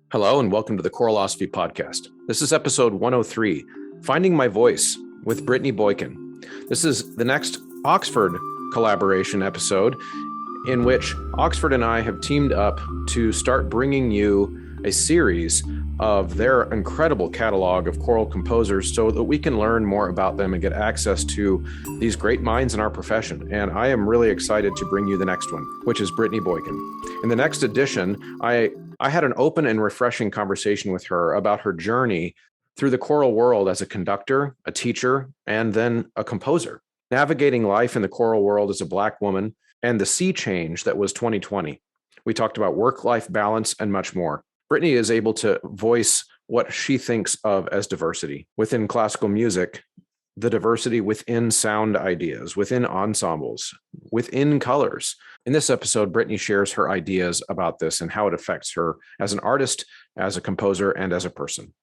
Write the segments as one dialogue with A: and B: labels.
A: Hello and welcome to the Choralosophy Podcast. This is episode 103, Finding My Voice with Britney Boykin. This is the next Oxford collaboration episode in which Oxford and I have teamed up to start bringing you a series of their incredible catalog of choral composers so that we can learn more about them and get access to these great minds in our profession. And I am really excited to bring you the next one, which is Britney Boykin. In the next edition, I had an open and refreshing conversation with her about her journey through the choral world as a conductor, a teacher, and then a composer, navigating life in the choral world as a Black woman and the sea change that was 2020. We talked about work-life balance and much more. Britney is able to voice what she thinks of as diversity within classical music, the diversity within sound ideas, within ensembles, within colors. In this episode, Britney shares her ideas about this and how it affects her as an artist, as a composer, and as a person.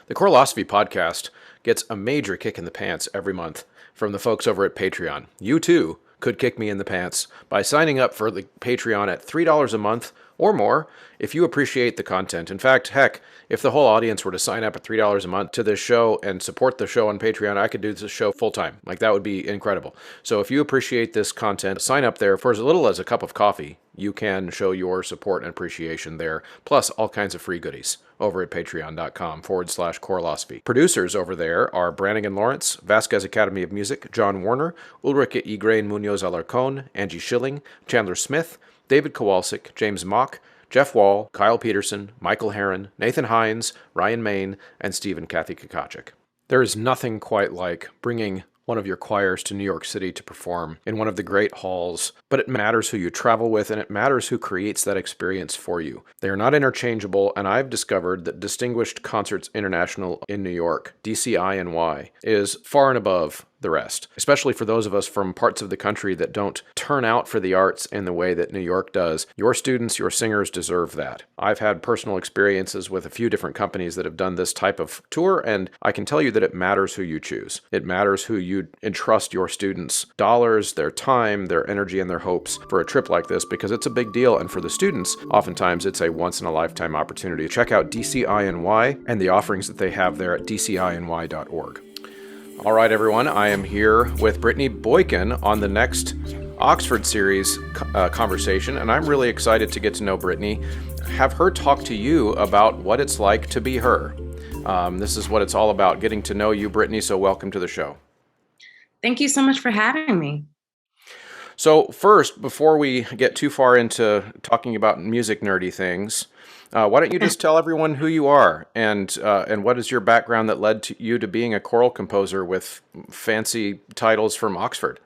A: The Choralosophy Podcast gets a major kick in the pants every month from the folks over at Patreon. You too could kick me in the pants by signing up for the Patreon at $3 a month or more if you appreciate the content. In fact, heck, if the whole audience were to sign up at $3 a month to this show and support the show on Patreon, I could do this show full time. Like, that would be incredible. So if you appreciate this content, sign up there for as little as a cup of coffee. You can show your support and appreciation there, plus all kinds of free goodies over at patreon.com/choralosophy. Producers over there are Brannigan Lawrence, Vasquez Academy of Music, John Warner, Ulrike E. Grain Munoz Alarcon, Angie Schilling, Chandler Smith, David Kowalczyk, James Mock, Jeff Wall, Kyle Peterson, Michael Herron, Nathan Hines, Ryan Main, and Steve and Kathy Kakachik. There is nothing quite like bringing one of your choirs to New York City to perform in one of the great halls, but it matters who you travel with and it matters who creates that experience for you. They are not interchangeable, and I've discovered that Distinguished Concerts International in New York, DCINY, is far and above the rest, especially for those of us from parts of the country that don't turn out for the arts in the way that New York does. Your students, your singers deserve that. I've had personal experiences with a few different companies that have done this type of tour, and I can tell you that it matters who you choose. It matters who you entrust your students' dollars, their time, their energy, and their hopes for a trip like this, because it's a big deal, and for the students, oftentimes it's a once-in-a-lifetime opportunity. Check out DCINY and the offerings that they have there at dciny.org. All right, everyone, I am here with Britney Boykin on the next Oxford series conversation, and I'm really excited to get to know Britney, have her talk to you about what it's like to be her. This is what it's all about, getting to know you, Britney, so welcome to the show.
B: Thank you so much for having me.
A: So first, before we get too far into talking about music nerdy things, why don't you just tell everyone who you are and what is your background that led to you to being a choral composer with fancy titles from Oxford?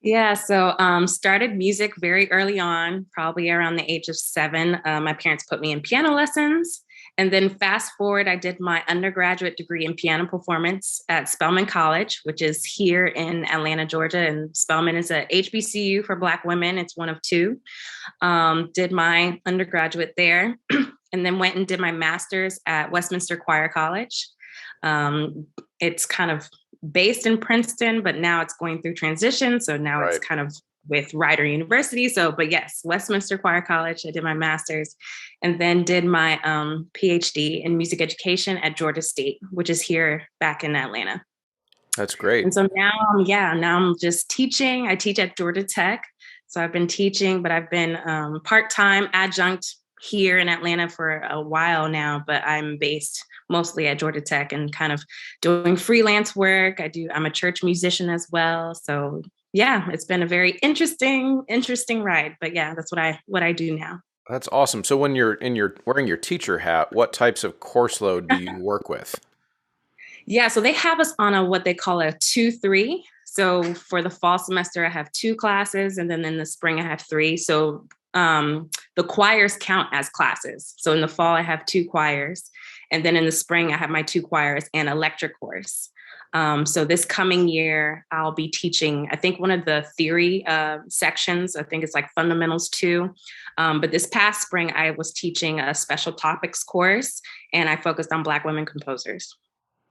B: Yeah, so started music very early on, probably around the age of 7. My parents put me in piano lessons. And then fast forward, I did my undergraduate degree in piano performance at Spelman College, which is here in Atlanta, Georgia. And Spelman is a HBCU for Black women. It's one of 2. Did my undergraduate there and then went and did my master's at Westminster Choir College. It's kind of based in Princeton, but now it's going through transition. So now It's kind of with Rider University. But yes, Westminster Choir College, I did my master's and then did my PhD in music education at Georgia State, which is here back in Atlanta.
A: That's great.
B: And so now I'm just teaching. I teach at Georgia Tech. So I've been teaching, but I've been part-time adjunct here in Atlanta for a while now, but I'm based mostly at Georgia Tech and kind of doing freelance work. I'm a church musician as well. So yeah, it's been a very interesting ride, but yeah, that's what I do now.
A: That's awesome. So when you're wearing your teacher hat, what types of course load do you work with?
B: Yeah, so they have us on what they call a 2-3. So for the fall semester, I have 2 classes, and then in the spring, I have 3. So the choirs count as classes. So in the fall, I have 2 choirs, and then in the spring, I have my 2 choirs and a lecture course. So this coming year, I'll be teaching, I think, one of the theory sections. I think it's like Fundamentals 2. But this past spring, I was teaching a special topics course, and I focused on Black women composers.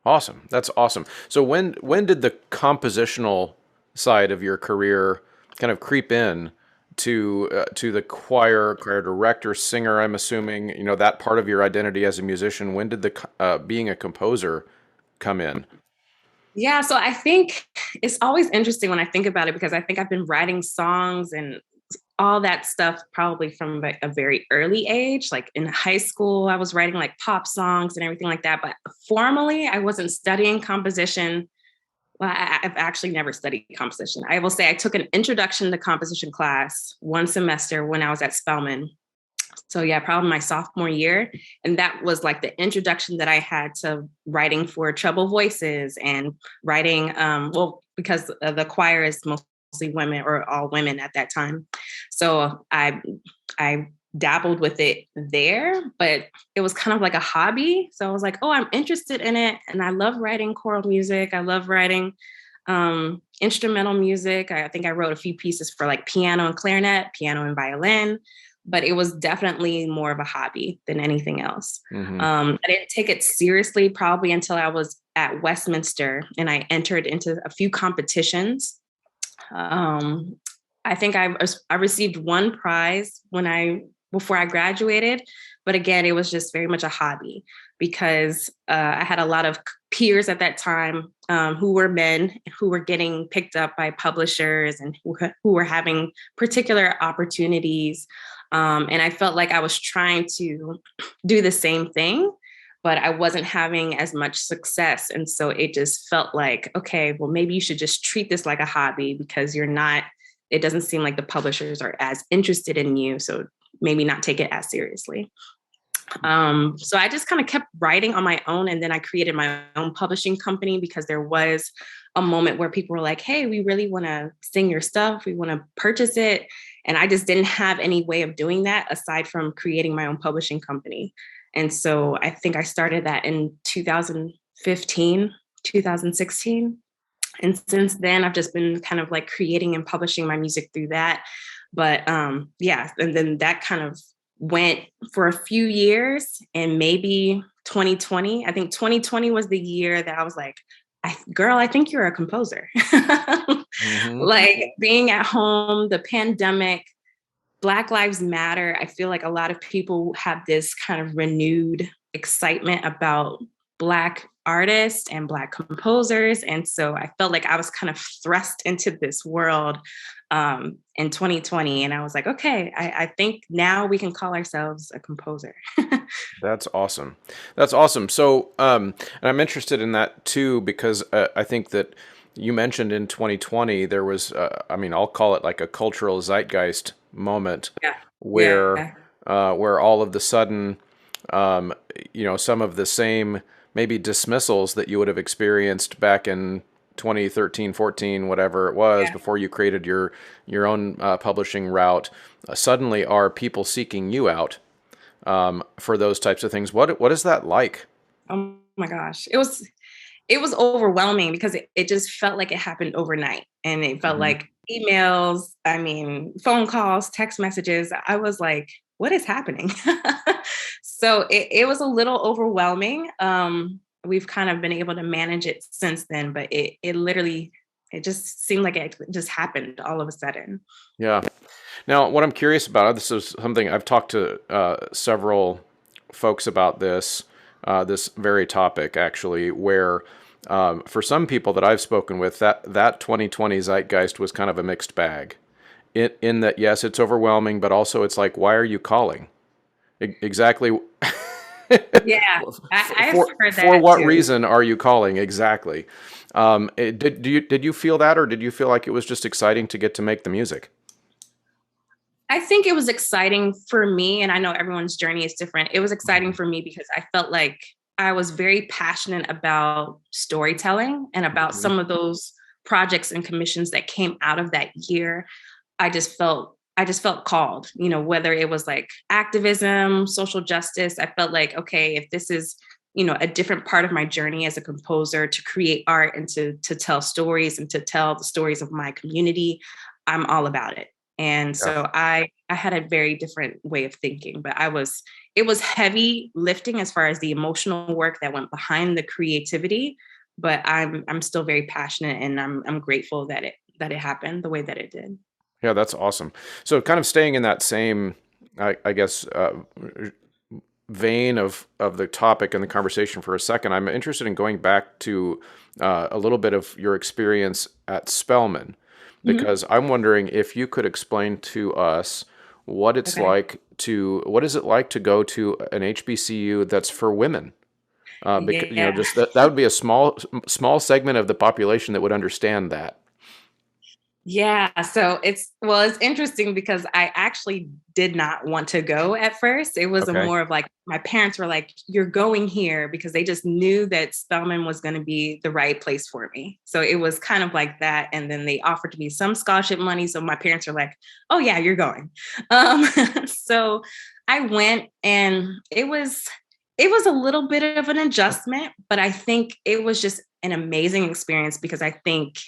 A: Awesome. That's awesome. So when did the compositional side of your career kind of creep in to the choir director, singer, I'm assuming, that part of your identity as a musician. When did the being a composer come in?
B: Yeah, so I think it's always interesting when I think about it, because I think I've been writing songs and all that stuff probably from like a very early age. Like in high school, I was writing like pop songs and everything like that. But formally, I wasn't studying composition. Well, I've actually never studied composition. I will say I took an introduction to composition class one semester when I was at Spelman. So yeah, probably my sophomore year. And that was like the introduction that I had to writing for treble voices and writing, because the choir is mostly women or all women at that time. So I dabbled with it there, but it was kind of like a hobby. So I was like, oh, I'm interested in it. And I love writing choral music. I love writing instrumental music. I think I wrote a few pieces for like piano and clarinet, piano and violin, but it was definitely more of a hobby than anything else.
A: Mm-hmm.
B: I didn't take it seriously probably until I was at Westminster and I entered into a few competitions. I think I received one prize before I graduated, but again, it was just very much a hobby because I had a lot of peers at that time who were men who were getting picked up by publishers and who were having particular opportunities. And I felt like I was trying to do the same thing, but I wasn't having as much success. And so it just felt like, okay, well, maybe you should just treat this like a hobby because it doesn't seem like the publishers are as interested in you. So maybe not take it as seriously. So I just kind of kept writing on my own. And then I created my own publishing company because there was a moment where people were like, hey, we really want to sing your stuff. We want to purchase it. And I just didn't have any way of doing that aside from creating my own publishing company. And so I think I started that in 2015, 2016. And since then, I've just been kind of like creating and publishing my music through that. But yeah, and then that kind of went for a few years, and maybe 2020. I think 2020 was the year that I was like, girl, I think you're a composer.
A: Mm-hmm.
B: Like being at home, the pandemic, Black Lives Matter. I feel like a lot of people have this kind of renewed excitement about Black artists and Black composers. And so I felt like I was kind of thrust into this world in 2020. And I was like, okay, I think now we can call ourselves a composer.
A: That's awesome. That's awesome. So, and I'm interested in that too, because I think that you mentioned in 2020, there was, I'll call it like a cultural zeitgeist moment where all of the sudden, some of the same maybe dismissals that you would have experienced back in 2013, 14, whatever it was, before you created your own publishing route, suddenly are people seeking you out for those types of things. What is that like?
B: Oh my gosh. It was overwhelming because it just felt like it happened overnight. And it felt like emails, phone calls, text messages. I was like, what is happening? So it was a little overwhelming. We've kind of been able to manage it since then, but it just seemed like it just happened all of a sudden.
A: Yeah. Now, what I'm curious about, this is something I've talked to several folks about this very topic, actually, where for some people that I've spoken with, that 2020 zeitgeist was kind of a mixed bag. In that, yes, it's overwhelming, but also it's like, why are you calling? Exactly.
B: Yeah, I've heard that.
A: For what
B: too.
A: reason are you calling? Exactly. Did you feel that, or did you feel like it was just exciting to get to make the music?
B: I think it was exciting for me, and I know everyone's journey is different. It was exciting for me because I felt like I was very passionate about storytelling and about some of those projects and commissions that came out of that year. I just felt called, whether it was like activism, social justice. I felt like, okay, if this is, a different part of my journey as a composer to create art and to tell stories and to tell the stories of my community, I'm all about it. And so I had a very different way of thinking, but it was heavy lifting as far as the emotional work that went behind the creativity, but I'm still very passionate, and I'm grateful that it happened the way that it did.
A: Yeah, that's awesome. So kind of staying in that same, I guess, vein of the topic and the conversation for a second, I'm interested in going back to a little bit of your experience at Spelman,
B: Mhm.
A: because I'm wondering if you could explain to us
B: Okay.
A: what is it like to go to an HBCU that's for women? Because
B: Yeah.
A: just that would be a small segment of the population that would understand that.
B: Yeah, so it's interesting because I actually did not want to go at first. It was a
A: Okay.
B: more of like my parents were like, "You're going here," because they just knew that Spelman was going to be the right place for me. So it was kind of like that, and then they offered me some scholarship money. So my parents were like, "Oh yeah, you're going." Um, so I went, and it was a little bit of an adjustment, but I think it was just an amazing experience because I think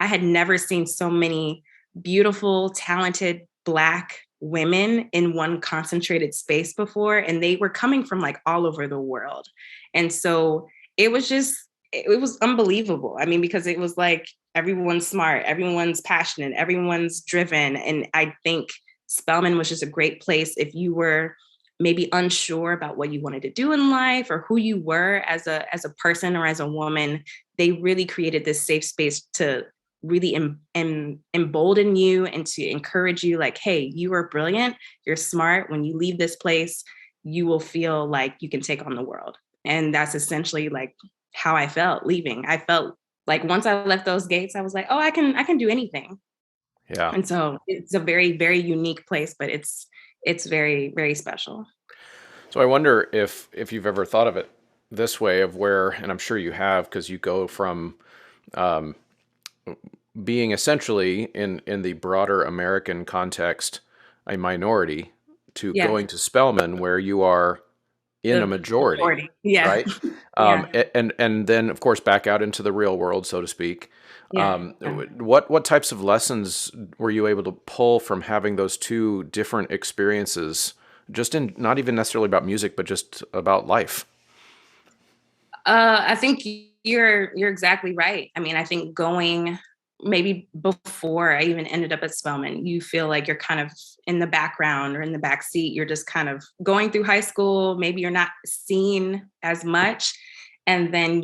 B: I had never seen so many beautiful, talented Black women in one concentrated space before. And they were coming from like all over the world. And so it was just, it was unbelievable. I mean, because it was like everyone's smart, everyone's passionate, everyone's driven. And I think Spelman was just a great place if you were maybe unsure about what you wanted to do in life or who you were as a person or as a woman. They really created this safe space to really embolden you and to encourage you like, hey, you are brilliant, you're smart. When you leave this place, you will feel like you can take on the world. And that's essentially like how I felt leaving. I felt like once I left those gates, I was like, oh, I can do anything.
A: Yeah.
B: And so it's a very, very unique place, but it's very, very special.
A: So I wonder if you've ever thought of it this way of where, and I'm sure you have, because you go from um, being essentially in the broader American context a minority to
B: Yeah.
A: going to Spelman where you are in a
B: The
A: majority,
B: majority. Yeah.
A: right?
B: Yeah.
A: And then of course back out into the real world, so to speak.
B: Yeah.
A: What types of lessons were you able to pull from having those two different experiences, just in not even necessarily about music, but just about life?
B: I think you're exactly right. I mean, I think going maybe before I even ended up at Spelman, you feel like you're kind of in the background or in the back seat. You're just kind of going through high school. Maybe you're not seen as much, and then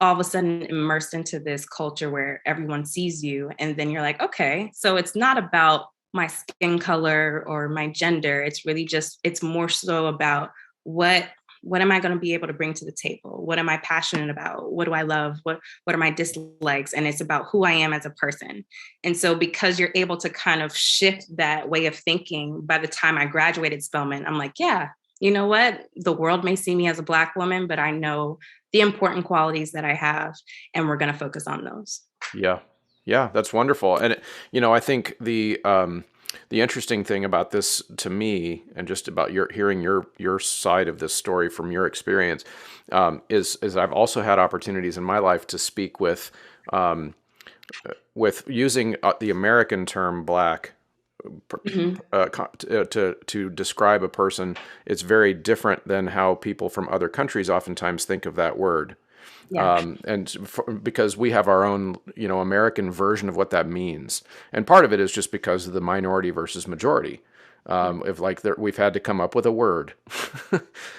B: all of a sudden immersed into this culture where everyone sees you, and then you're like, okay, so it's not about my skin color or my gender. It's really just it's more so about what what am I going to be able to bring to the table? What am I passionate about? What do I love? What are my dislikes? And it's about who I am as a person. And so because you're able to kind of shift that way of thinking, by the time I graduated Spelman, I'm like, yeah, you know what? The world may see me as a Black woman, but I know the important qualities that I have, and we're going to focus on those.
A: Yeah. Yeah, that's wonderful. And I think the interesting thing about this to me, and just about hearing your side of this story from your experience, is I've also had opportunities in my life to speak um, with using the American term black
B: Mhm.
A: to describe a person. It's very different than how people from other countries oftentimes think of that word.
B: Yeah.
A: Because we have our own, American version of what that means, and part of it is just because of the minority versus majority. If like we've had to come up with a word,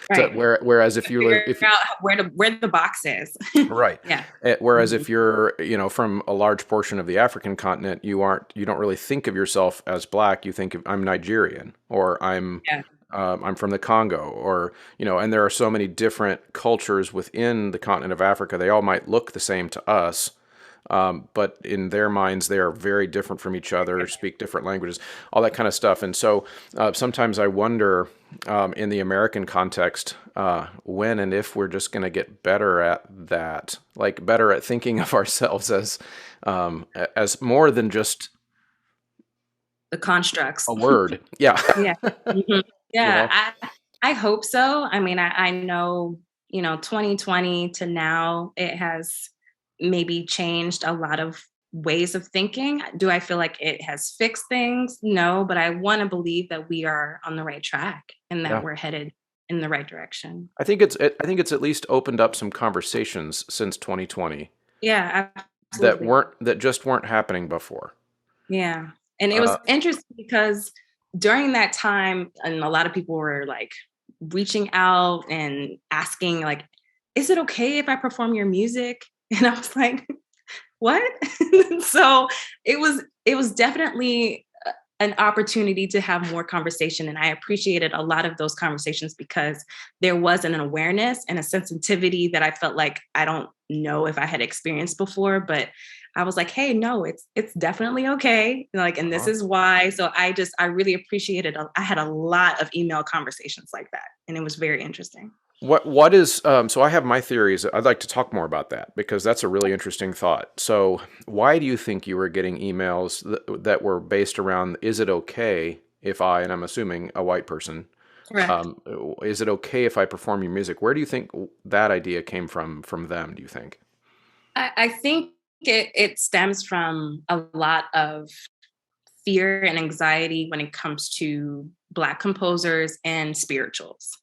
B: Right.
A: whereas if you live,
B: Figure
A: if
B: out where the box is.
A: right,
B: Yeah.
A: whereas
B: Mhm.
A: if you're, from a large portion of the African continent, you don't really think of yourself as black. You think of, I'm Nigerian, or
B: Yeah.
A: I'm from the Congo, or, and there are so many different cultures within the continent of Africa. They all might look the same to us, but in their minds, they are very different from each other, speak different languages, all that kind of stuff. And so sometimes I wonder, in the American context, when and if we're just going to get better at that, like better at thinking of ourselves as more than just
B: The constructs.
A: a word. Yeah.
B: Yeah. Mhm.
A: you
B: Yeah,
A: know?
B: I hope so. I mean, I know, 2020 to now, it has maybe changed a lot of ways of thinking. Do I feel like it has fixed things? No, but I want to believe that we are on the right track and that
A: Yeah.
B: we're headed in the right direction.
A: I think it's at least opened up some conversations since 2020
B: Yeah, absolutely.
A: that just weren't happening before.
B: Yeah. And it was interesting because during that time, and a lot of people were like reaching out and asking, like, is it okay if I perform your music? And I was like, what? So it was definitely an opportunity to have more conversation. And I appreciated a lot of those conversations because there was an awareness and a sensitivity that I felt like I don't know if I had experienced before, but I was like, hey, no, it's definitely okay. Like, and this is why. So I really appreciated, I had a lot of email conversations like that. And it was very interesting.
A: What is so I have my theories. I'd like to talk more about that because that's a really interesting thought. So why do you think you were getting emails that were based around, is it okay if I, and I'm assuming a white person,
B: Correct.
A: is it okay if I perform your music? Where do you think that idea came from them, do you think?
B: I think it stems from a lot of fear and anxiety when it comes to Black composers and spirituals.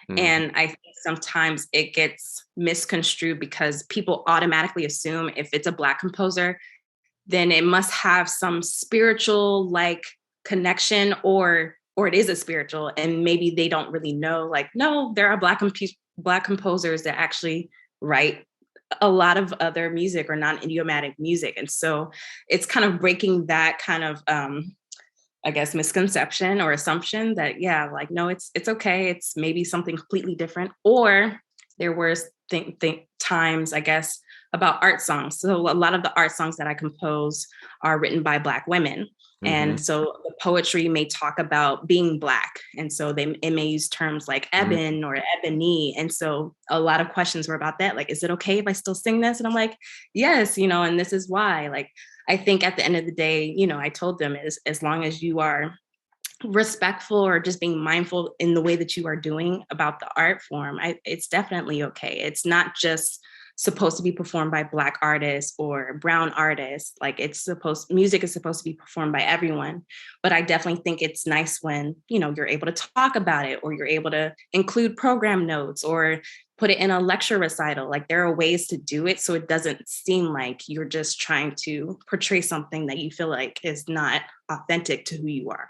A: Mhm.
B: And I think sometimes it gets misconstrued because people automatically assume if it's a Black composer, then it must have some spiritual like connection, or it is a spiritual, and maybe they don't really know. Like, no, there are Black composers that actually write a lot of other music or non-idiomatic music, and so it's kind of breaking that kind of I guess misconception or assumption that, yeah, like, no, it's okay. It's maybe something completely different. Or there were times, I guess, about art songs. So a lot of the art songs that I compose are written by Black women. And
A: Mhm.
B: so the poetry may talk about being Black. And so it may use terms like
A: Mhm.
B: ebon or ebony. And so a lot of questions were about that. Like, is it okay if I still sing this? And I'm like, yes, and this is why. Like, I think at the end of the day, I told them, as long as you are respectful or just being mindful in the way that you are doing about the art form, it's definitely okay. It's not just supposed to be performed by Black artists or brown artists. Like, music is supposed to be performed by everyone. But I definitely think it's nice when, you're able to talk about it, or you're able to include program notes, or put it in a lecture recital. Like, there are ways to do it so it doesn't seem like you're just trying to portray something that you feel like is not authentic to who you are.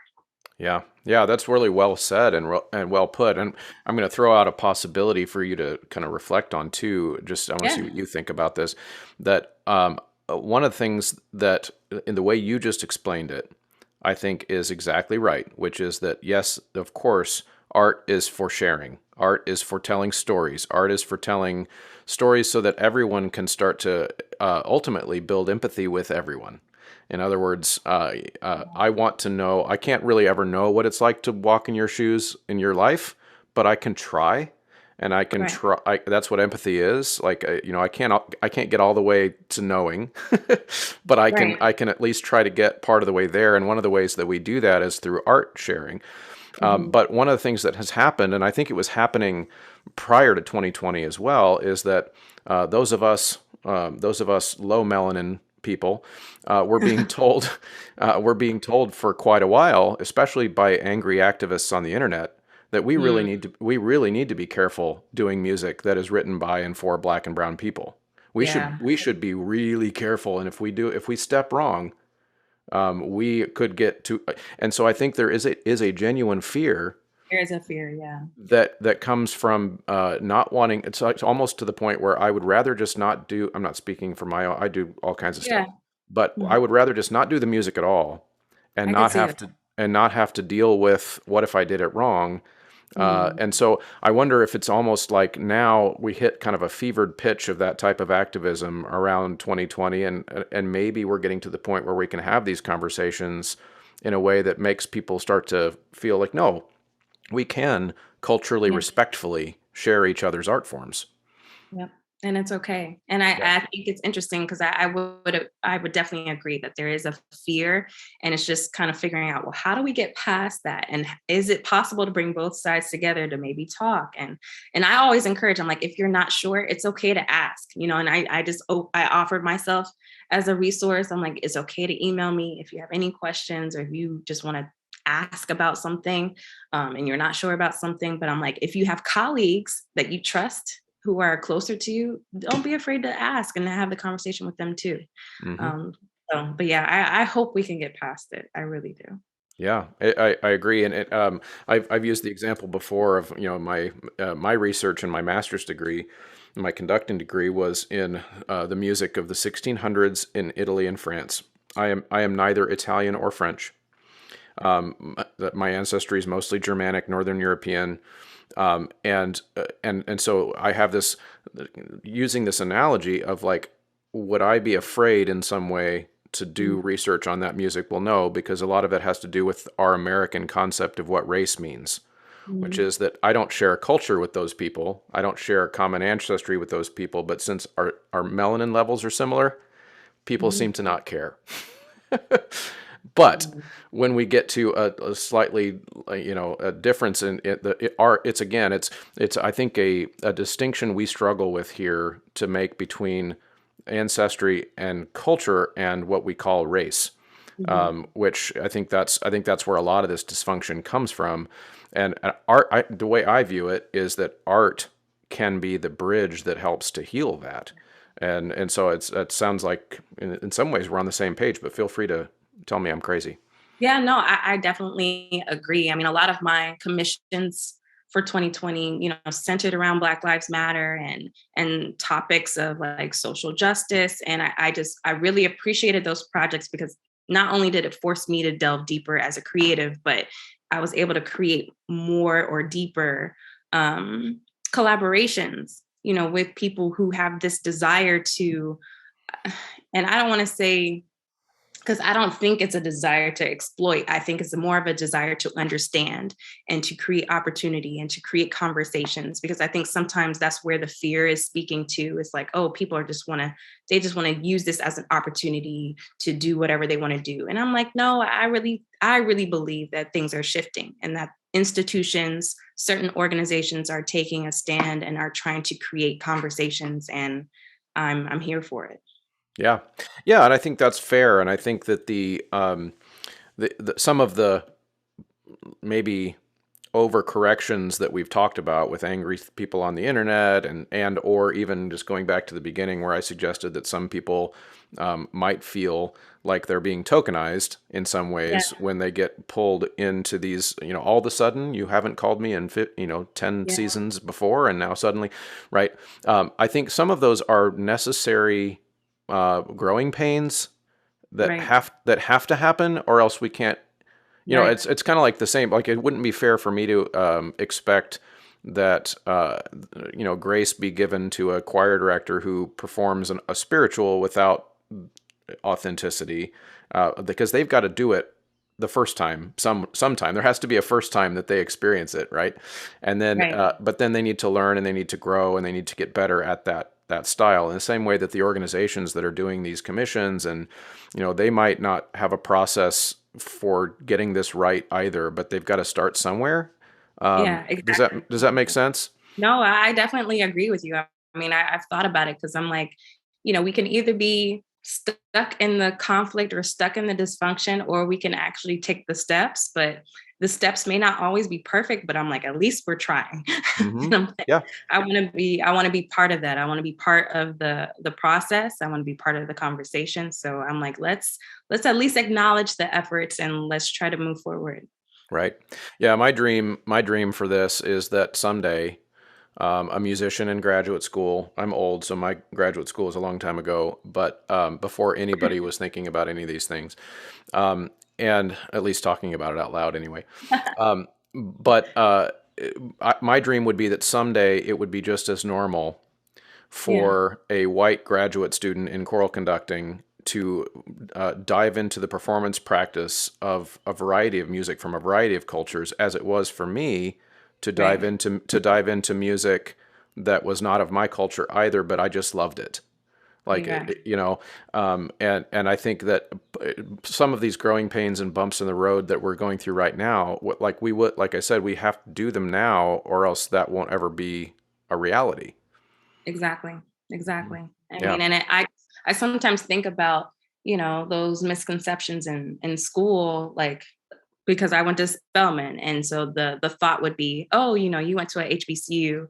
A: Yeah, yeah, that's really well said and well put. And I'm going to throw out a possibility for you to kind of reflect on too. Just I want to see
B: Yeah.
A: what you think about this. That one of the things that, in the way you just explained it, I think is exactly right. Which is that yes, of course, art is for sharing. Art is for telling stories. Art is for telling stories so that everyone can start to ultimately build empathy with everyone. In other words, I want to know, I can't really ever know what it's like to walk in your shoes in your life, but I can try. And I can
B: Right.
A: try. That's what empathy is. Like, I can't get all the way to knowing, but
B: Right.
A: I can at least try to get part of the way there. And one of the ways that we do that is through art sharing.
B: Mhm.
A: But one of the things that has happened, and I think it was happening prior to 2020 as well, is that those of us low melanin people, we're being told for quite a while, especially by angry activists on the internet, that
B: Mm,
A: we really need to be careful doing music that is written by and for Black and brown people.
B: yeah.
A: We should be really careful, and if we step wrong, we could get to. And so I think there is a genuine fear
B: There is a fear. Yeah.
A: that comes from not wanting. It's almost to the point where I would rather just not do. I'm not speaking for my own. I do all kinds of stuff,
B: Yeah.
A: but I
B: Mhm.
A: would rather just not do the music at all, and
B: I could see that.
A: not have to deal with what if I did it wrong.
B: Mm,
A: And so I wonder if it's almost like now we hit kind of a fevered pitch of that type of activism around 2020, and maybe we're getting to the point where we can have these conversations in a way that makes people start to feel like, no, we can culturally
B: yeah.
A: respectfully share each other's art forms.
B: Yep. And it's okay. And
A: Yeah.
B: I think it's interesting because I would definitely agree that there is a fear, and it's just kind of figuring out, well, how do we get past that? And is it possible to bring both sides together to maybe talk? And I always encourage, I'm like, if you're not sure, it's okay to ask, and I offered myself as a resource. I'm like, it's okay to email me if you have any questions, or if you just want to ask about something, and you're not sure about something. But I'm like, if you have colleagues that you trust who are closer to you, don't be afraid to ask and to have the conversation with them too.
A: Hmm.
B: Um, So, but yeah, I hope we can get past it. I really do.
A: Yeah, I agree, and I've used the example before of my research and my master's degree, my conducting degree was in the music of the 1600s in Italy and France. I am neither Italian or French. My ancestry is mostly Germanic, Northern European, and so I have this using this analogy of like, would I be afraid in some way to do research on that music? Well, no, because a lot of it has to do with our American concept of what race means, which
B: Mm-hmm.
A: is that I don't share a culture with those people. I don't share a common ancestry with those people, but since our melanin levels are similar, people
B: Mm-hmm.
A: seem to not care. But when we get to a slightly, a difference in it's again, it's I think a distinction we struggle with here to make between ancestry and culture and what we call race,
B: Mm-hmm.
A: which I think that's where a lot of this dysfunction comes from. And art, the way I view it is that art can be the bridge that helps to heal that. And so it sounds like in some ways we're on the same page, but feel free to tell me I'm crazy.
B: Yeah, no, I definitely agree. I mean, a lot of my commissions for 2020, centered around Black Lives Matter and topics of like social justice. And I really appreciated those projects because not only did it force me to delve deeper as a creative, but I was able to create more or deeper um, collaborations, with people who have this desire to, and I don't want to say because I don't think it's a desire to exploit. I think it's more of a desire to understand and to create opportunity and to create conversations. Because I think sometimes that's where the fear is speaking to. It's like, oh, people are they just want to use this as an opportunity to do whatever they want to do. And I'm like, no, I really believe that things are shifting and that institutions, certain organizations are taking a stand and are trying to create conversations. And I'm here for it.
A: Yeah, yeah, and I think that's fair. And I think that the some of the maybe overcorrections that we've talked about with angry people on the internet and or even just going back to the beginning where I suggested that some people might feel like they're being tokenized in some
B: Yeah.
A: ways when they get pulled into these, all of a sudden you haven't called me in 10
B: Yeah.
A: seasons before and now suddenly, right? I think some of those are necessary growing pains that
B: Right.
A: have to happen, or else we can't.
B: Right.
A: It's kind of like the same. Like it wouldn't be fair for me to expect that grace be given to a choir director who performs a spiritual without authenticity, because they've got to do it the first time. Sometime there has to be a first time that they experience it, right? And then,
B: Right.
A: but then they need to learn and they need to grow and they need to get better at that style. In the same way that the organizations that are doing these commissions and they might not have a process for getting this right either, but they've got to start somewhere.
B: Yeah,
A: Does
B: exactly.
A: that make sense?
B: No, I definitely agree with you. I mean, I've thought about it because I'm like, we can either be stuck in the conflict or stuck in the dysfunction, or we can actually take the steps. But the steps may not always be perfect, but I'm like, at least we're trying.
A: Hmm.
B: And I'm like,
A: Yeah.
B: I want to be part of that. I want to be part of the process. I want to be part of the conversation. So I'm like, let's at least acknowledge the efforts and let's try to move forward.
A: Right. Yeah. My dream for this is that someday, a musician in graduate school. I'm old, so my graduate school was a long time ago, but before anybody was thinking about any of these things, and at least talking about it out loud anyway. But my dream would be that someday it would be just as normal
B: Yeah.
A: for a white graduate student in choral conducting to dive into the performance practice of a variety of music from a variety of cultures as it was for me
B: Right.
A: to dive into music that was not of my culture either, but I just loved it. Like
B: Yeah.
A: and I think that some of these growing pains and bumps in the road that we're going through right now, like I said, we have to do them now, or else that won't ever be a reality.
B: Exactly. Exactly. I
A: Yeah.
B: mean, and I sometimes think about, those misconceptions in school, like because I went to Spelman. And so the thought would be, oh, you went to a HBCU.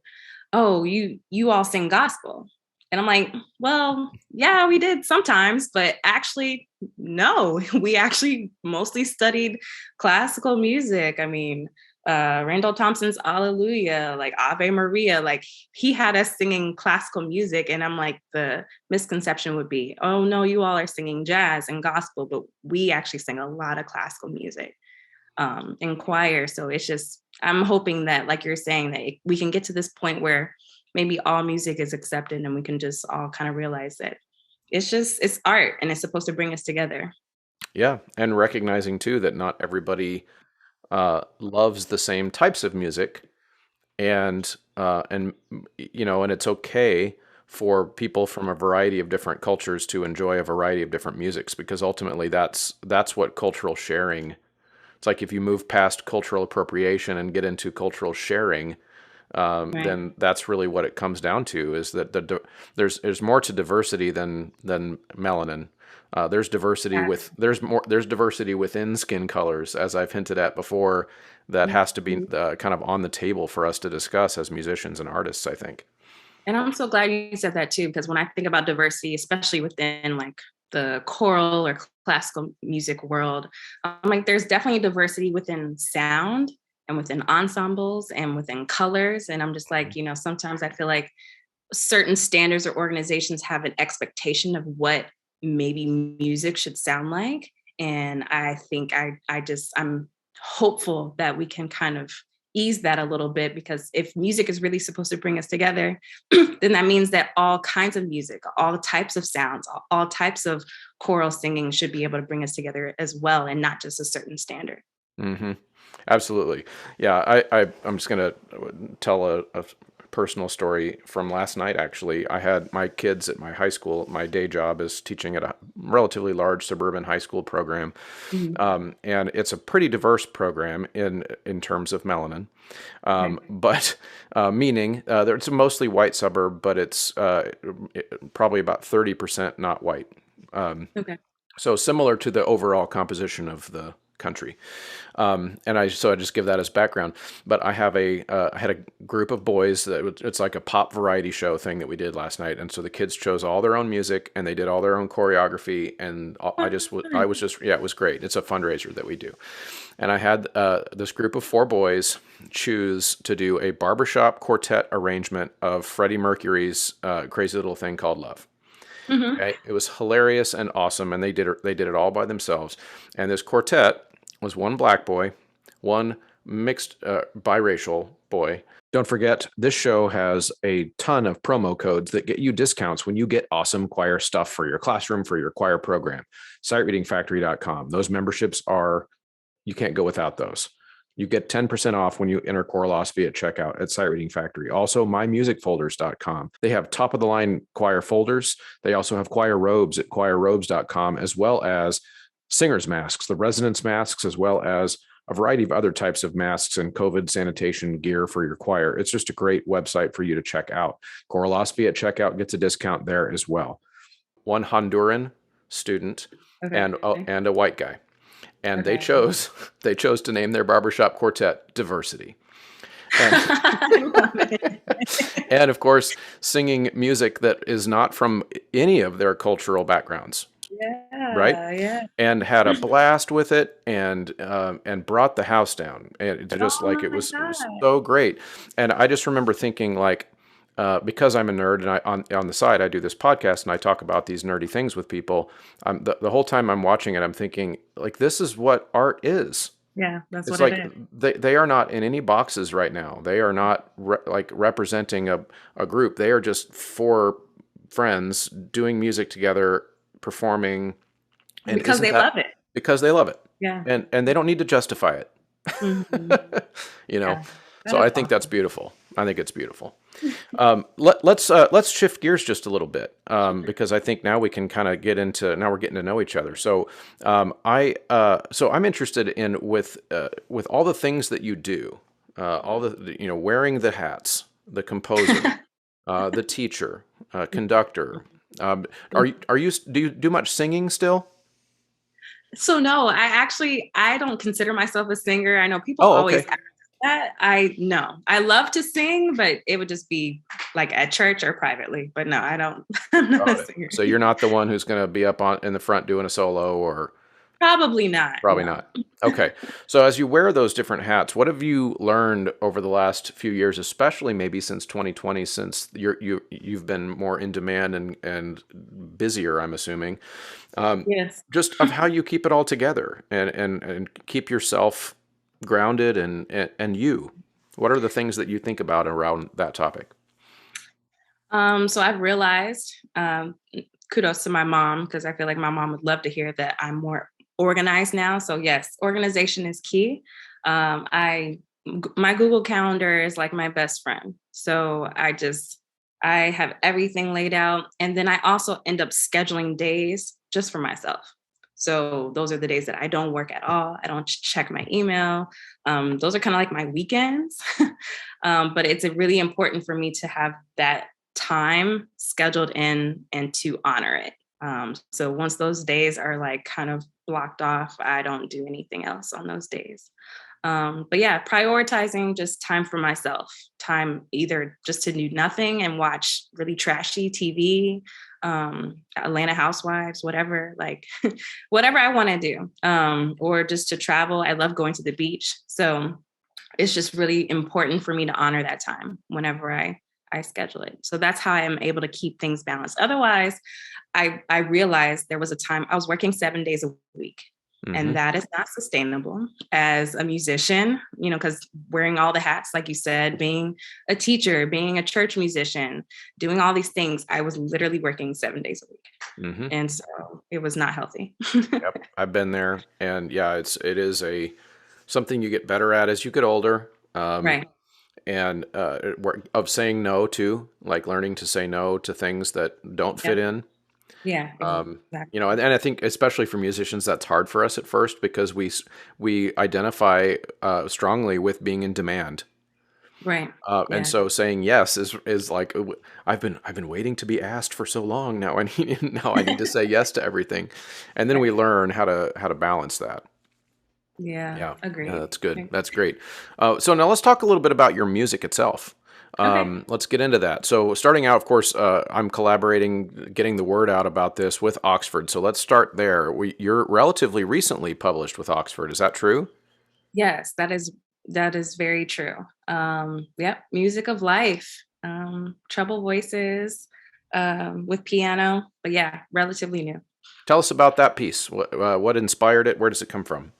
B: Oh, you all sing gospel. And I'm like, well, yeah, we did sometimes, but actually, no, we actually mostly studied classical music. I mean, Randall Thompson's Alleluia, like Ave Maria, like he had us singing classical music. And I'm like, the misconception would be, oh, no, you all are singing jazz and gospel, but we actually sing a lot of classical music in choir. So it's just, I'm hoping that, like you're saying, that we can get to this point where maybe all music is accepted and we can just all kind of realize that it's art and it's supposed to bring us together.
A: Yeah, and recognizing too that not everybody loves the same types of music, and and it's okay for people from a variety of different cultures to enjoy a variety of different musics, because ultimately that's what cultural sharing. It's like if you move past cultural appropriation and get into cultural sharing,
B: Right.
A: then that's really what it comes down to, is that there's more to diversity than melanin.
B: Yeah.
A: There's diversity within skin colors, as I've hinted at before, that has to be
B: Mhm.
A: kind of on the table for us to discuss as musicians and artists, I think.
B: And I'm so glad you said that too, because when I think about diversity, especially within like the choral or classical music world, I'm like, there's definitely diversity within sound and within ensembles and within colors. And I'm just like, sometimes I feel like certain standards or organizations have an expectation of what maybe music should sound like. And I think I'm hopeful that we can kind of ease that a little bit, because if music is really supposed to bring us together, then that means that all kinds of music, all types of sounds, all types of choral singing should be able to bring us together as well, and not just a certain standard.
A: Hmm. Absolutely. Yeah, I'm just gonna tell a personal story from last night. Actually, I had my kids at my high school. My day job is teaching at a relatively large suburban high school program,
B: Mhm.
A: and it's a pretty diverse program in terms of melanin.
B: Right.
A: But meaning it's a mostly white suburb, but it's probably about 30% not white.
B: Okay.
A: So similar to the overall composition of the country. And I just give that as background. But I had a group of boys it's like a pop variety show thing that we did last night, and so the kids chose all their own music and they did all their own choreography, and I was just, yeah, it was great. It's a fundraiser that we do, and I had this group of four boys choose to do a barbershop quartet arrangement of Freddie Mercury's "Crazy Little Thing Called Love."
B: Hmm.
A: Okay, it was hilarious and awesome, and they did it all by themselves. And this quartet was one black boy, one mixed biracial boy. Don't forget, this show has a ton of promo codes that get you discounts when you get awesome choir stuff for your classroom, for your choir program. SightReadingFactory.com. Those memberships are, you can't go without those. You get 10% off when you enter Choralosophy at checkout at Sight Reading Factory. Also, mymusicfolders.com. They have top of the line choir folders. They also have choir robes at choirrobes.com, as well as singers' masks, the resonance masks, as well as a variety of other types of masks and COVID sanitation gear for your choir. It's just a great website for you to check out. Choralosophy at checkout gets a discount there as well. One Honduran student
B: Okay.
A: and a white guy, and
B: Okay.
A: they chose to name their barbershop quartet Diversity. And
B: I love it.
A: and of course, singing music that is not from any of their cultural backgrounds, right?
B: Yeah, yeah.
A: And had a blast with it, and brought the house down. And it's just
B: Oh
A: like
B: my
A: it was
B: God.
A: so great. And I just remember thinking, like, because I'm a nerd, and I on the side I do this podcast and I talk about these nerdy things with people. The whole time I'm watching it, I'm thinking, like, this is what art is.
B: Yeah, that's
A: It's
B: what it
A: like
B: is.
A: they are not in any boxes right now. They are not like representing a group. They are just four friends doing music together, performing, and
B: Because
A: isn't
B: they
A: that
B: love it.
A: because they love it,
B: Yeah.
A: and they don't need to justify it.
B: Mhm.
A: you know,
B: Yeah. That
A: so
B: is
A: I think that's
B: awesome.
A: beautiful. I think it's beautiful. Let's shift gears just a little bit, because I think now we can kind of get into, now we're getting to know each other. So so I'm interested in with all the things that you do, all wearing the hats, the composer, the teacher, conductor. Do you do much singing still?
B: So no, I don't consider myself a singer. I know people
A: Oh,
B: always
A: okay.
B: ask, that, no. I love to sing, but it would just be like at church or privately. But no, I don't. I'm not
A: Got
B: a
A: it.
B: singer.
A: So you're not the one who's going to be up on in the front doing a solo, or
B: Probably not.
A: probably
B: No.
A: not. Okay. So as you wear those different hats, what have you learned over the last few years, especially maybe since 2020, since you've been more in demand and busier, I'm assuming,
B: Yes.
A: just of how you keep it all together and keep yourself grounded and you. What are the things that you think about around that topic?
B: So I've realized, kudos to my mom, because I feel like my mom would love to hear that I'm more organized now. So yes, organization is key. My Google Calendar is like my best friend. So I have everything laid out, and then I also end up scheduling days just for myself. So those are the days that I don't work at all. I don't check my email. Those are kind of like my weekends. But it's really important for me to have that time scheduled in and to honor it. So once those days are like kind of blocked off, I don't do anything else on those days. But yeah, prioritizing just time for myself, time either just to do nothing and watch really trashy TV, Atlanta Housewives, whatever, like whatever I want to do, or just to travel. I love going to the beach. So it's just really important for me to honor that time whenever I schedule it. So that's how I'm able to keep things balanced. Otherwise, I realized there was a time I was working 7 days a week.
A: Hmm.
B: And that is not sustainable as a musician, because wearing all the hats, like you said, being a teacher, being a church musician, doing all these things, I was literally working 7 days a week.
A: Hmm.
B: And so it was not healthy.
A: Yep, I've been there, and yeah, it is something you get better at as you get older.
B: Right.
A: And of saying no to, like learning to say no to things that don't fit
B: Yep.
A: in.
B: Yeah.
A: You know,
B: Exactly.
A: and I think especially for musicians, that's hard for us at first because we identify strongly with being in demand.
B: Right.
A: And
B: Yeah.
A: so saying yes is like I've been waiting to be asked for so long now. I need now I need to say yes to everything, and then we
B: Right.
A: learn how to balance that.
B: Yeah.
A: Yeah, yeah,
B: Agreed.
A: that's good. That's great. So now let's talk a little bit about your music itself.
B: Okay.
A: Let's get into that. So starting out, of course, I'm collaborating, getting the word out about this with Oxford. So let's start there. You're relatively recently published with Oxford. Is that true?
B: Yes, that is very true. Yep, music of life, treble voices, with piano, but yeah, relatively new.
A: Tell us about that piece. What inspired it? Where does it come from?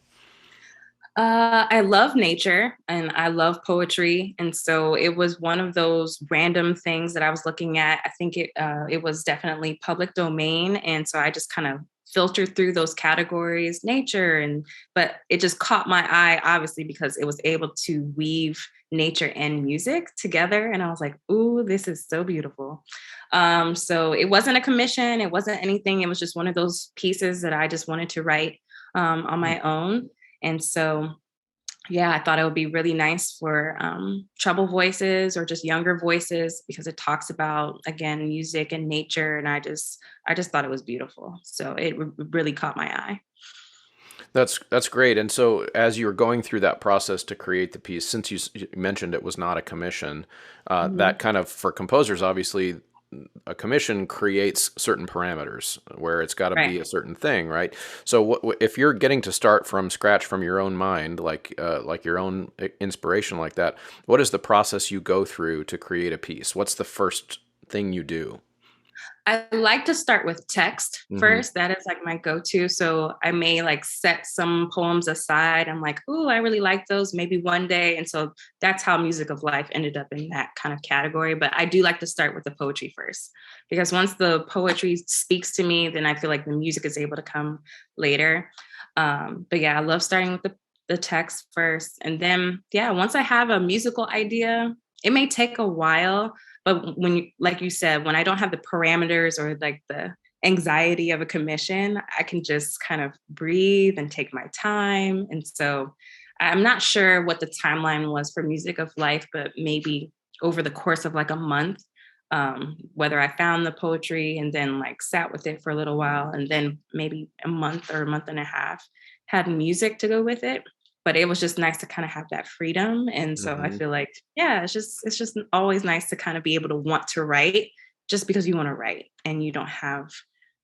B: I love nature and I love poetry, and so it was one of those random things that I was looking at. I think it was definitely public domain, and so I just kind of filtered through those categories, nature, but it just caught my eye, obviously, because it was able to weave nature and music together, and I was like, "Ooh, this is so beautiful." So it wasn't a commission, it wasn't anything. It was just one of those pieces that I just wanted to write on
A: Hmm.
B: my own. And so, yeah, I thought it would be really nice for treble voices or just younger voices because it talks about again music and nature, and I just thought it was beautiful. So it really caught my eye.
A: That's great. And so, as you were going through that process to create the piece, since you mentioned it was not a commission,
B: Mhm.
A: that kind of for composers, obviously, a commission creates certain parameters where it's got to
B: Right.
A: be a certain thing, right? So, if you're getting to start from scratch from your own mind, like your own inspiration, like that, what is the process you go through to create a piece? What's the first thing you do?
B: I like to start with text
A: Hmm.
B: first. That is like my go-to. So I may like set some poems aside. I'm like, oh, I really like those. Maybe one day. And so that's how Music of Life ended up in that kind of category. But I do like to start with the poetry first because once the poetry speaks to me, then I feel like the music is able to come later. But yeah, I love starting with the text first. And then, yeah, once I have a musical idea, it may take a while, but when you, like you said, when I don't have the parameters or like the anxiety of a commission, I can just kind of breathe and take my time. And so I'm not sure what the timeline was for Music of Life, but maybe over the course of like a month, whether I found the poetry and then like sat with it for a little while, and then maybe a month or a month and a half had music to go with it. but it was just nice to kind of have that freedom. And so I
A: Mm-hmm.
B: feel like, yeah, it's just always nice to kind of be able to want to write just because you want to write and you don't have,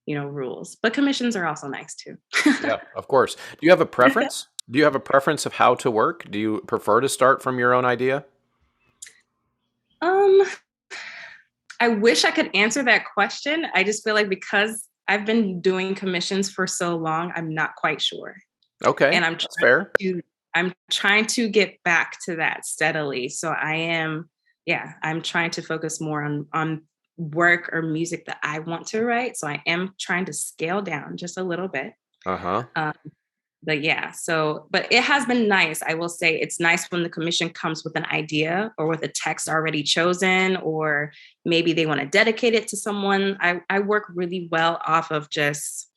B: rules. But commissions are also nice too.
A: Yeah, of course. Do you have a preference? Do you have a preference of how to work? Do you prefer to start from your own idea?
B: Um, I wish I could answer that question. I just feel like because I've been doing commissions for so long, I'm not quite sure.
A: Okay,
B: And
A: that's fair.
B: I'm trying to get back to that steadily. So I'm trying to focus more on work or music that I want to write. So I am trying to scale down just a little bit.
A: Uh-huh.
B: But yeah, but it has been nice. I will say it's nice when the commission comes with an idea or with a text already chosen, or maybe they want to dedicate it to someone. I work really well off of just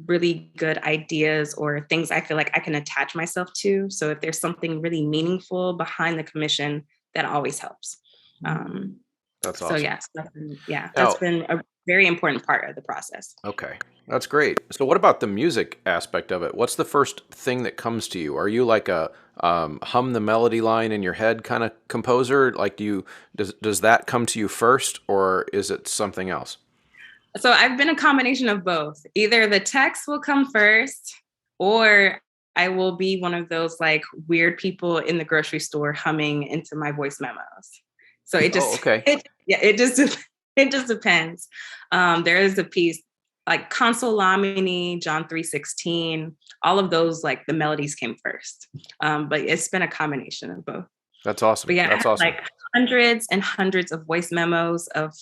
B: really good ideas or things I feel like I can attach myself to. So if there's something really meaningful behind the commission, that always helps.
A: That's
B: So
A: awesome.
B: yes, that's
A: Now,
B: been a very important part of the process.
A: okay, that's great. So, what about the music aspect of it? What's the first thing that comes to you? Are you like a hum the melody line in your head kind of composer? Like, does that come to you first, or is it something else?
B: So I've been a combination of both. Either the text will come first, or I will be one of those like weird people in the grocery store humming into my voice memos. So it
A: Oh,
B: just,
A: okay.
B: it just depends. There is a piece like Consolamini, John 3:16, all of those, like the melodies came first. But it's been a combination of both.
A: That's awesome.
B: But yeah, I
A: That's
B: have
A: awesome.
B: like hundreds and hundreds of voice memos of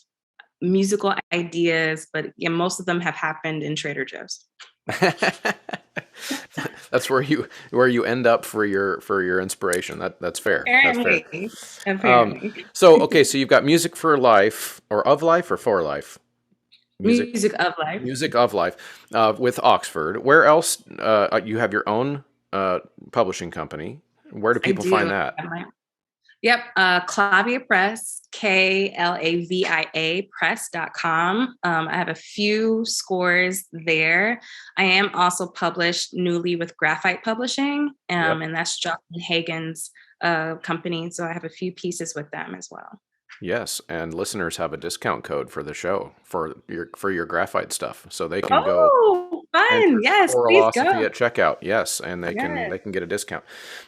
B: musical ideas, but yeah, most of them have happened in Trader Joe's.
A: That's where you end up for your inspiration. That's fair. That's fair.
B: Apparently.
A: So okay, so you've got music for life, or of life, or for life.
B: Music of life.
A: Music of life, with Oxford. Where else? You have your own publishing company. Where do
B: I
A: people find
B: do.
A: that?
B: Yep. Clavia Press, KLAVIA Press.com. I have a few scores there. I am also published newly with Graphite Publishing,
A: Yep.
B: and that's Jocelyn Hagen's company. So I have a few pieces with them as well.
A: Yes, and listeners have a discount code for the show for your graphite stuff, so they can go
B: Fun.
A: enter
B: Yes, please
A: Choralosophy
B: go.
A: at checkout. Yes, and
B: Yes.
A: they can get a discount.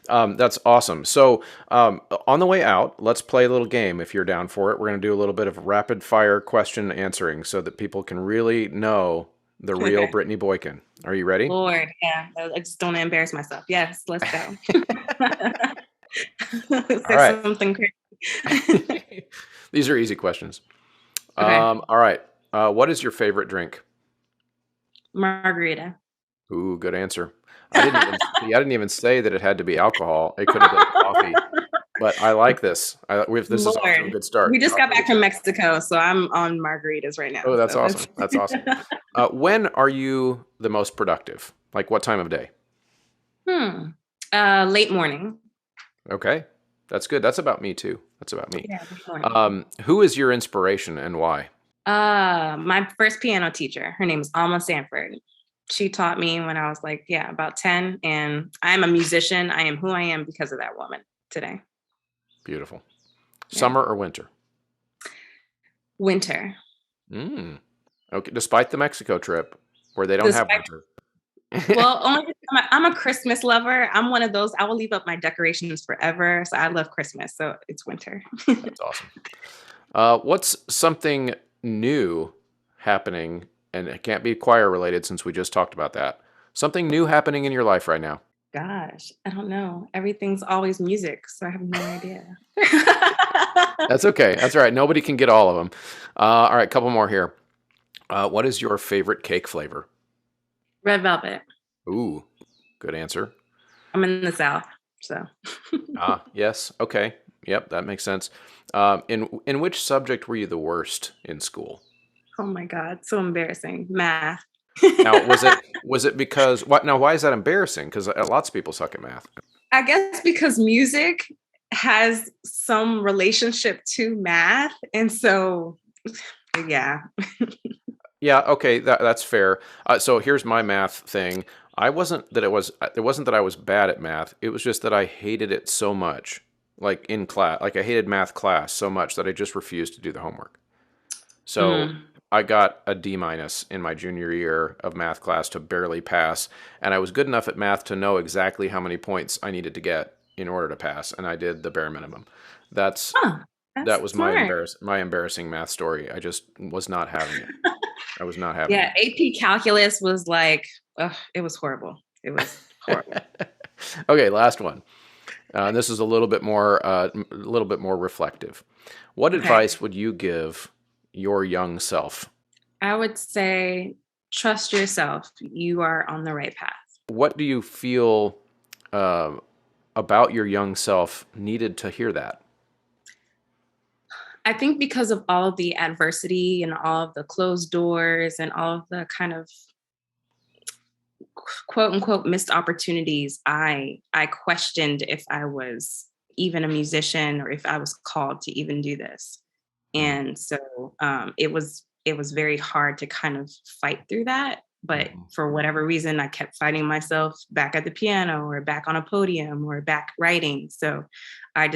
A: That's awesome. So on the way out, let's play a little game if you're down for it. We're going to do a little bit of rapid fire question answering so that people can really know the real Britney Boykin. Are you ready?
B: Lord, yeah. I just don't embarrass myself. Yes, let's go. Say
A: All right.
B: something crazy.
A: These are easy questions.
B: Okay.
A: All right. What is your favorite drink?
B: Margarita.
A: Ooh, good answer. I didn't even say that it had to be alcohol. It could have been coffee. But I like this. This is off to a
B: Lord.
A: good start.
B: We just got back from Mexico, so I'm on margaritas right now.
A: Oh, that's
B: so
A: awesome. That's awesome. When are you the most productive? Like what time of day?
B: Late morning.
A: Okay. That's good. That's about me too. That's about me.
B: Yeah, late morning.
A: Who is your inspiration and why?
B: My first piano teacher, her name is Alma Sanford. She taught me when I was like, about 10. And I'm a musician. I am who I am because of that woman today.
A: Beautiful.
B: Yeah.
A: Summer or winter?
B: Winter.
A: Okay. Despite the Mexico trip where they don't have winter.
B: Well, only because I'm a Christmas lover. I'm one of those. I will leave up my decorations forever. So I love Christmas. So it's winter.
A: That's awesome. What's something new happening, and it can't be choir related since we just talked about that. Something new happening in your life right now?
B: Gosh, I don't know. Everything's always music, so I have no idea.
A: That's okay. That's all right. Nobody can get all of them. All right, couple more here. What is your favorite cake flavor?
B: Red velvet.
A: Ooh, good answer.
B: I'm in the South, so.
A: Yes. Okay. Yep, that makes sense. In which subject were you the worst in school?
B: Oh my God, so embarrassing. Math.
A: Now, was it because what? Now, why is that embarrassing? Because lots of people suck at math.
B: I guess because music has some relationship to math, and so yeah.
A: Yeah, okay, that's fair. So here's my math thing. It wasn't that I was bad at math. It was just that I hated it so much, like in class. Like I hated math class so much that I just refused to do the homework. So
B: Mm.
A: I got a D minus in my junior year of math class to barely pass, and I was good enough at math to know exactly how many points I needed to get in order to pass, and I did the bare minimum. That's
B: Huh,
A: that
B: that's
A: was
B: smart.
A: my embarrassing math story. I just was not having it. I was not having
B: Yeah, AP calculus was like, ugh, it was horrible. It was horrible.
A: it. Okay, last one. This is a little bit more reflective. What
B: Okay.
A: advice would you give your young self?
B: I would say trust yourself. You are on the right path.
A: What do you feel uh, about your young self needed to hear that?
B: I think because of all of the adversity and all of the closed doors and all of the kind of quote unquote missed opportunities, I questioned if I was even a musician or if I was called to even do this. And so it was very hard to kind of fight through that. But
A: Mhm.
B: for whatever reason, I kept finding myself back at the piano or back on a podium or back writing. So I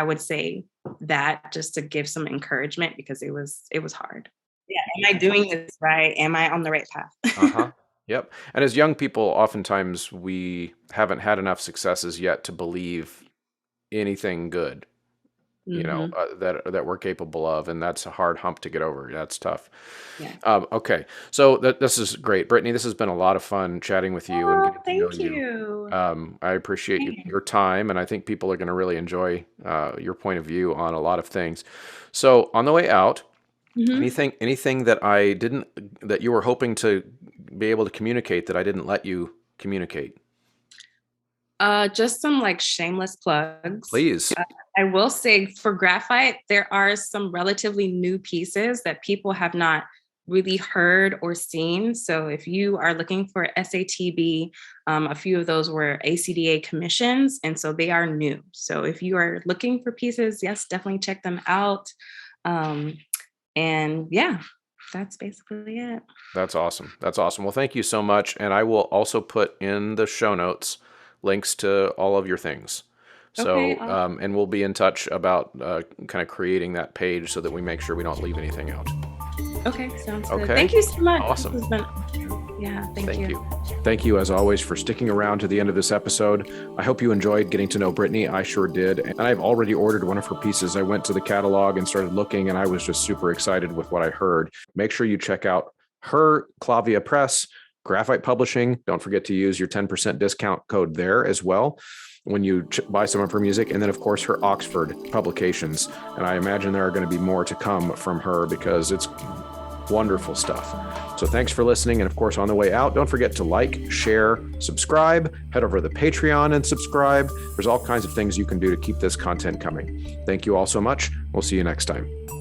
B: would say that just to give some encouragement because it was hard. Yeah. Am I doing this right? Am I on the right path?
A: Uh-huh. Yep. And as young people, oftentimes we haven't had enough successes yet to believe anything good,
B: Hmm.
A: that we're capable of, and that's a hard hump to get over. That's tough.
B: Yeah.
A: Okay, so this is great, Brittany. This has been a lot of fun chatting with you and
B: Oh,
A: getting to know
B: thank
A: you.
B: you.
A: I appreciate
B: Same.
A: your time, and I think people are going to really enjoy your point of view on a lot of things. So, on the way out,
B: Mhm.
A: anything that you were hoping to be able to communicate that I didn't let you communicate?
B: Just some like shameless plugs.
A: Please.
B: I will say for graphite, there are some relatively new pieces that people have not really heard or seen. So if you are looking for SATB, a few of those were ACDA commissions, and so they are new. So if you are looking for pieces, yes, definitely check them out. Um, and yeah, that's basically it.
A: That's awesome. That's awesome. Well, thank you so much. And I will also put in the show notes links to all of your things.
B: Okay.
A: So, and we'll be in touch about kind of creating that page so that we make sure we don't leave anything out.
B: Okay. Sounds good.
A: Okay.
B: Thank you so much.
A: Awesome.
B: This has been yeah. Thank you.
A: Thank you, as always, for sticking around to the end of this episode. I hope you enjoyed getting to know Brittany. I sure did. And I've already ordered one of her pieces. I went to the catalog and started looking, and I was just super excited with what I heard. Make sure you check out her Clavia Press, Graphite Publishing. Don't forget to use your 10% discount code there as well when you buy some of her music. And then, of course, her Oxford publications. And I imagine there are going to be more to come from her because it's wonderful stuff. So thanks for listening. And of course, on the way out, don't forget to like, share, subscribe, head over to the Patreon and subscribe. There's all kinds of things you can do to keep this content coming. Thank you all so much. We'll see you next time.